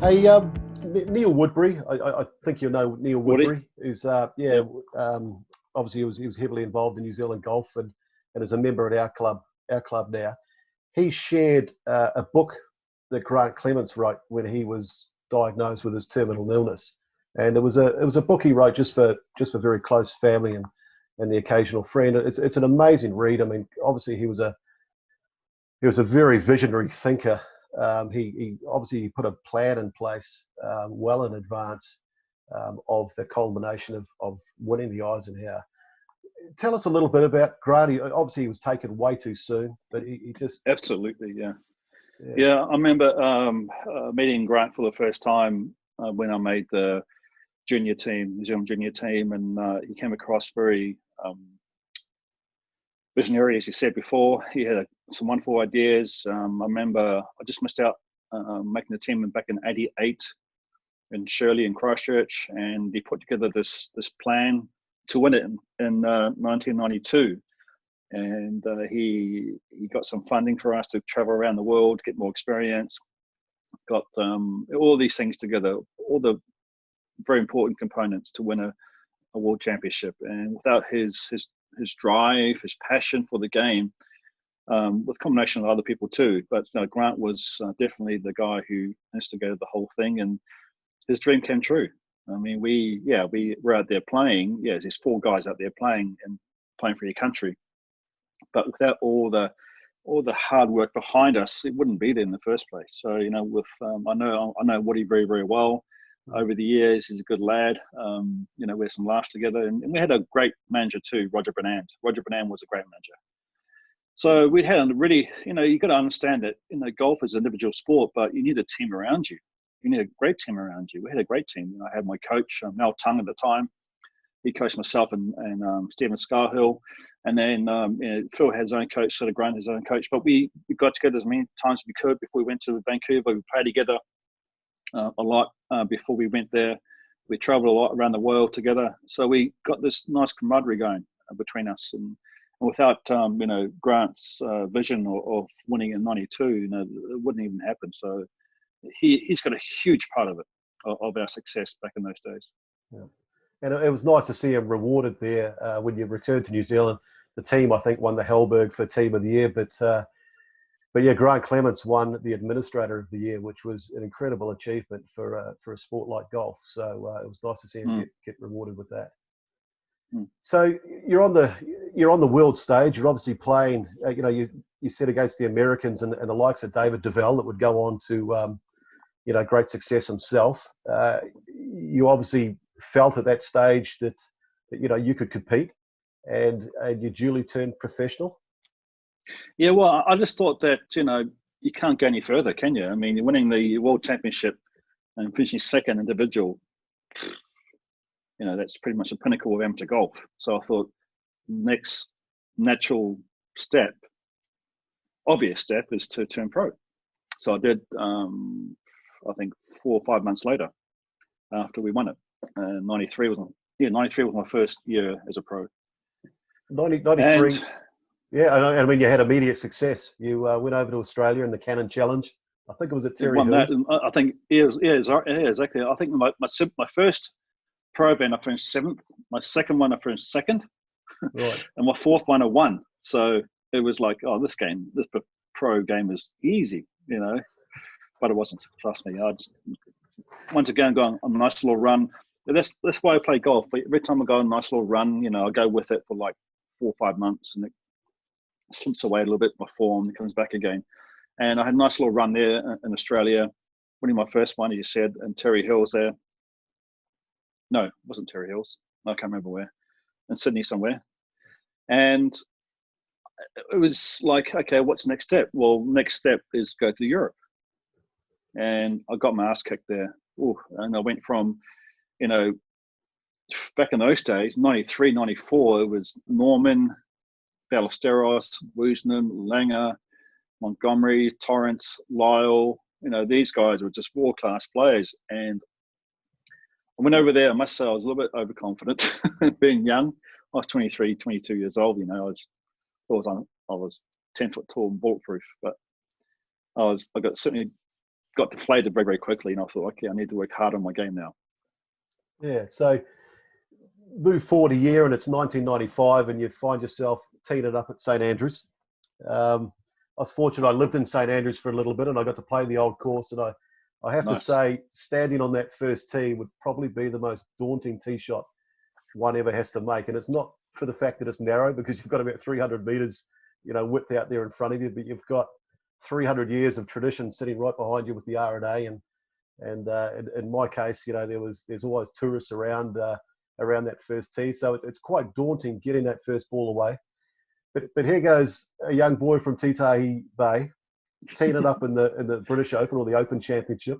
Hey, Neil Woodbury. I think you know Neil Woody? Woodbury is Yeah. obviously he was heavily involved in New Zealand golf and is a member at our club now. He shared a book that Grant Clements wrote when he was diagnosed with his terminal illness, and it was a book he wrote just for very close family and the occasional friend. It's an amazing read. I mean, obviously he was a very visionary thinker. He obviously put a plan in place well in advance of the culmination of winning the Eisenhower. Tell us a little bit about Grant. Obviously, he was taken way too soon, but he just, Absolutely, yeah. yeah, Yeah, I remember meeting Grant for the first time when I made the junior team, New Zealand junior team, and he came across very visionary, as you said before. He had some wonderful ideas. I remember I just missed out making the team back in '88 in Shirley in Christchurch, and he put together this plan to win it in 1992. And he got some funding for us to travel around the world, get more experience. Got all these things together, all the very important components to win a world championship. And without his drive, his passion for the game, with combination of other people too. But Grant was definitely the guy who instigated the whole thing, and his dream came true. I mean, we were out there playing. Yeah, there's four guys out there playing and playing for your country. But without all the hard work behind us, it wouldn't be there in the first place. So with I know Woody very very well. Over the years, he's a good lad. We had some laughs together, and we had a great manager too, Roger Bernand. Roger Bernand was a great manager. So we had a really, you got to understand that golf is an individual sport, but you need a team around you. You need a great team around you. We had a great team. I had my coach, Mel Tung at the time. He coached myself and Stephen Scarhill. And then Phil had his own coach, sort of Grant his own coach. But we got together as many times as we could before we went to Vancouver. We played together a lot before we went there. We traveled a lot around the world together. So we got this nice camaraderie going between us. And without, Grant's vision of winning in '92, it wouldn't even happen. So he's got a huge part of it, of our success back in those days. yeah. And it was nice to see him rewarded there when you returned to New Zealand. The team, I think, won the Hellberg for Team of the Year, but yeah, Grant Clements won the Administrator of the Year, which was an incredible achievement for a sport like golf. So it was nice to see him get rewarded with that. So you're on the world stage. You're obviously playing. You said against the Americans and the likes of David Devell that would go on to great success himself. You obviously felt at that stage that you could compete, and you duly turned professional. Yeah, well, I just thought that you can't go any further, can you? I mean, you're winning the world championship and finishing second individual. That's pretty much the pinnacle of amateur golf. So I thought next natural step, obvious step, is to turn pro. So I did. I think 4 or 5 months later, after we won it, '93 was my first year as a pro. 93. And Yeah, I mean, you had immediate success. You went over to Australia in the Cannon Challenge. I think it was at Terry won that. Hills. I think yeah, exactly. I think my first pro event I finished seventh. My second one I finished second, Right. and my fourth one I won. So it was like, oh, this pro game is easy, but it wasn't. Trust me. I just once again going on a nice little run. That's why I play golf. Every time I go on a nice little run, I go with it for like 4 or 5 months, and it slips away a little bit, my form comes back again. And I had a nice little run there in Australia, winning my first one, as you said, in Terry Hills there. No, it wasn't Terry Hills. I can't remember where. In Sydney somewhere. And it was like, okay, what's the next step? Well, next step is go to Europe. And I got my ass kicked there. Ooh, and I went from, back in those days, '93, '94, it was Norman, Ballesteros, Woosnam, Langer, Montgomery, Torrance, Lyle. These guys were just world-class players. And I went over there. I must say I was a little bit overconfident, being young. I was 23, 22 years old. I was 10 foot tall and bulletproof, but I got certainly got deflated very, very quickly, and I thought, okay, I need to work hard on my game now. Yeah. So move forward a year, and it's 1995, and you find yourself teeing it up at St Andrews. I was fortunate. I lived in St Andrews for a little bit, and I got to play the old course. And I have to say, standing on that first tee would probably be the most daunting tee shot one ever has to make. And it's not for the fact that it's narrow, because you've got about 300 meters, width out there in front of you, but you've got 300 years of tradition sitting right behind you with the R&A. And in my case, there's always tourists around that first tee, so it's quite daunting getting that first ball away. But here goes a young boy from Titahi Bay, teeing it up in the British Open, or the Open Championship,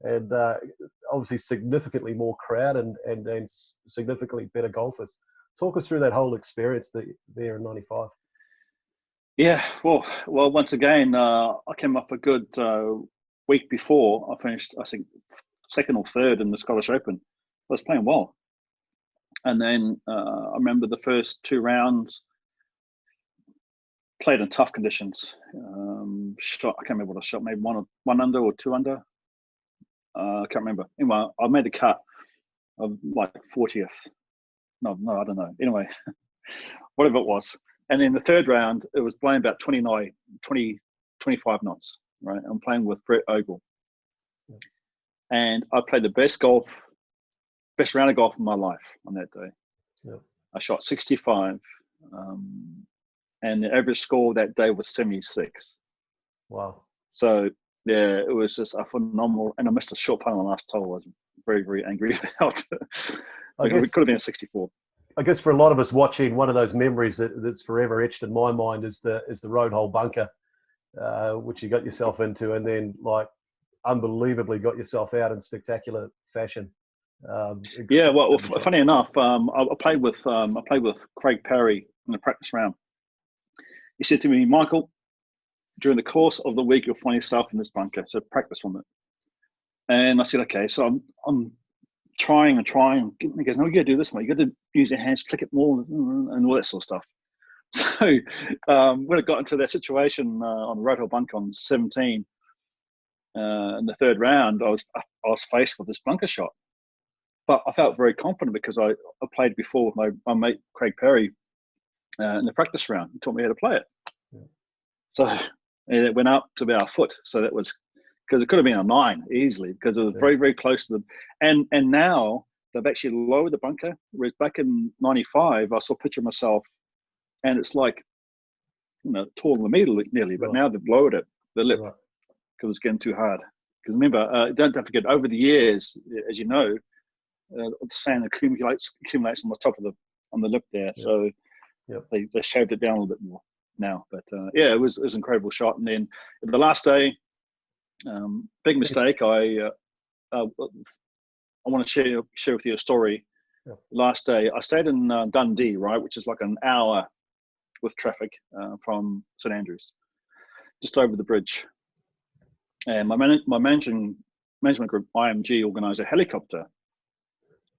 and obviously significantly more crowd and significantly better golfers. Talk us through that whole experience there in '95. Yeah, well, once again, I came up a good week before. I finished, I think, second or third in the Scottish Open. I was playing well, and then I remember the first 2 rounds. Played in tough conditions. Shot, I can't remember what I shot. Maybe one under or 2 under. I can't remember. Anyway, I made the cut of like 40th. No, I don't know. Anyway, whatever it was. And in the third round, it was blowing about 25 knots. Right, I'm playing with Brett Ogle, and I played the best round of golf of my life on that day. Yeah. I shot 65. And the average score that day was 76. Wow. So, yeah, it was just a phenomenal, and I missed a short putt on the last hole. I was very, very angry about it. It could have been a 64. I guess for a lot of us watching, one of those memories that's forever etched in my mind is the road hole bunker, which you got yourself into, and then, like, unbelievably got yourself out in spectacular fashion. Yeah, well, funny enough, I played with Craig Parry in the practice round. He said to me, Michael, during the course of the week, you'll find yourself in this bunker, so practice from it. And I said, okay. So I'm trying and trying. He goes, no, you got to do this, mate. You got to use your hands, click it more, and all that sort of stuff. So when I got into that situation on the road hole bunker on 17 in the third round, I was faced with this bunker shot. But I felt very confident because I played before with my mate Craig Parry in the practice round. He taught me how to play it. Yeah. So it went up to about a foot. So that was, because it could have been a 9 easily, because it was very, very close to them. And now they've actually lowered the bunker. Whereas back in '95, I saw a picture of myself, and it's like, taller than me nearly. But now they've lowered it, the lip, because it's getting too hard. Because remember, don't forget, over the years, as you know, the sand accumulates on the top of on the lip there. Yep. So they shaved it down a little bit more now. But it was an incredible shot. And then the last day, big mistake. I want to share with you a story. Yep. Last day, I stayed in Dundee, right, which is like an hour with traffic from St Andrews, just over the bridge. And my management group, IMG, organised a helicopter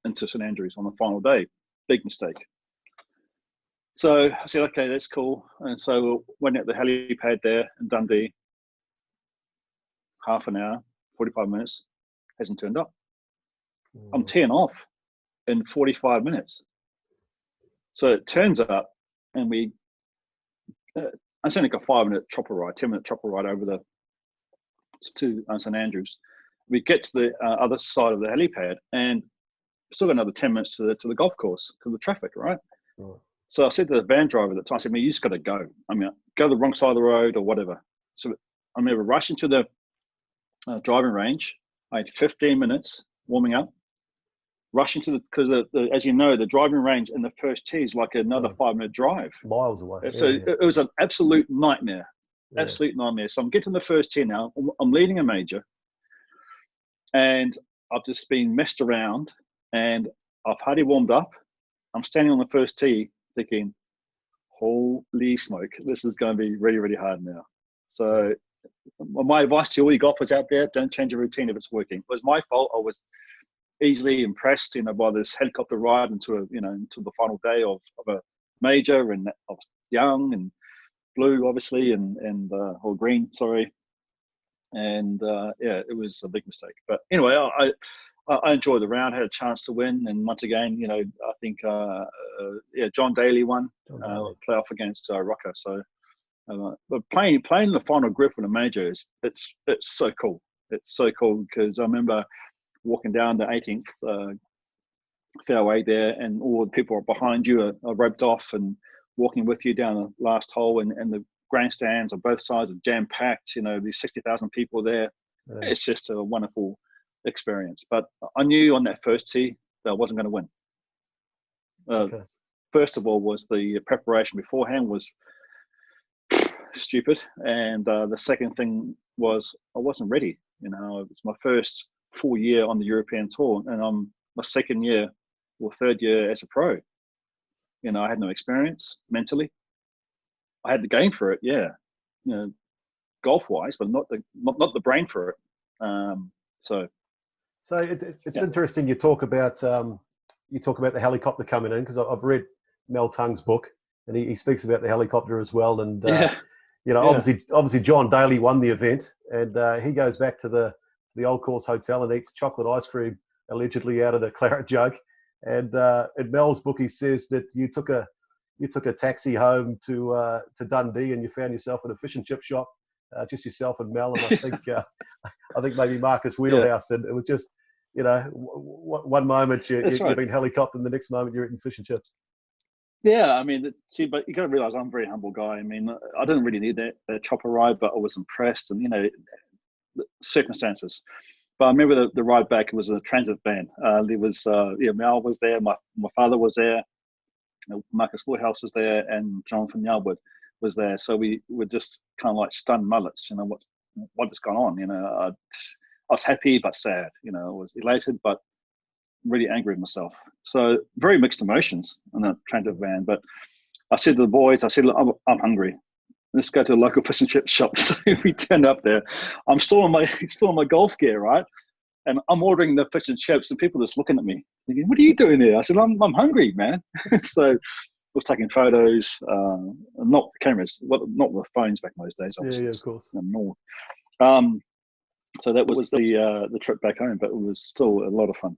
into St Andrews on the final day. Big mistake. So I said, okay, that's cool. And so went at the helipad there in Dundee. Half an hour, 45 minutes, hasn't turned up. I'm teeing off in 45 minutes. So it turns up, and it's only like a 5-minute chopper ride, 10-minute chopper ride over to St Andrews. We get to the other side of the helipad, and still got another 10 minutes to the golf course because of the traffic, right? So I said to the van driver at the time, I said, man, you just got to go. I mean, go the wrong side of the road or whatever. So I remember rushing to the driving range. I had 15 minutes warming up, rushing to because as you know, the driving range in the first tee is like another 5-minute drive. Miles away. So it was an absolute nightmare. Absolute nightmare. So I'm getting the first tee now. I'm leading a major, and I've just been messed around, and I've hardly warmed up. I'm standing on the first tee thinking, holy smoke, this is going to be really, really hard now. So my advice to all you golfers out there, don't change your routine if it's working. It was my fault. I was easily impressed, by this helicopter ride into the final day of a major, and I was young and blue, obviously, or green, sorry. And yeah, it was a big mistake. But anyway, I enjoyed the round. Had a chance to win, and once again, you know, I think yeah, John Daly won playoff against Rocker. So, but playing in the final group in a major it's so cool. It's so cool because I remember walking down the 18th fairway there, and all the people behind you are roped off and walking with you down the last hole, and the grandstands on both sides are jam packed. You know, these 60,000 people there. Yeah. It's just a wonderful experience. But I knew on that first tee that I wasn't going to win. First of all, was the preparation beforehand was stupid, and the second thing was I wasn't ready. You know, it was my first full year on the European tour, and I'm my second year or third year as a pro. You know, I had no experience mentally. I had the game for it, yeah, you know, golf wise, but not the brain for it. So it's interesting you talk about the helicopter coming in, because I've read Mel Tung's book, and he speaks about the helicopter as well. And you know, obviously John Daly won the event, and he goes back to the Old Course Hotel and eats chocolate ice cream allegedly out of the claret jug. And in Mel's book, he says that you took a taxi home to Dundee, and you found yourself in a fish and chip shop, just yourself and Mel, and I think maybe Marcus Wheelhouse, and it was just, you know, one moment you've been helicoptered, and the next moment you're eating fish and chips. Yeah, I mean, see, but you got to realize I'm a very humble guy. I mean, I didn't really need that chopper ride, but I was impressed, and you know, circumstances. But I remember the ride back. It was a transit van. There was Mel was there, my father was there, Marcus Woodhouse was there, and Jonathan Yalwood was there. So we were just kind of like stunned mullets. You know, what has gone on? You know, I was happy but sad. You know, I was elated but really angry with myself. So very mixed emotions in that transit van. But I said to the boys, I said, look, I'm hungry. Let's go to a local fish and chip shop. So we turned up there. I'm still on my golf gear, right? And I'm ordering the fish and chips, and people just looking at me, thinking, "What are you doing there?" I said, "I'm hungry, man." So I was taking photos, not cameras, not with phones back in those days. Obviously. Yeah, of course. So that was the trip back home, but it was still a lot of fun.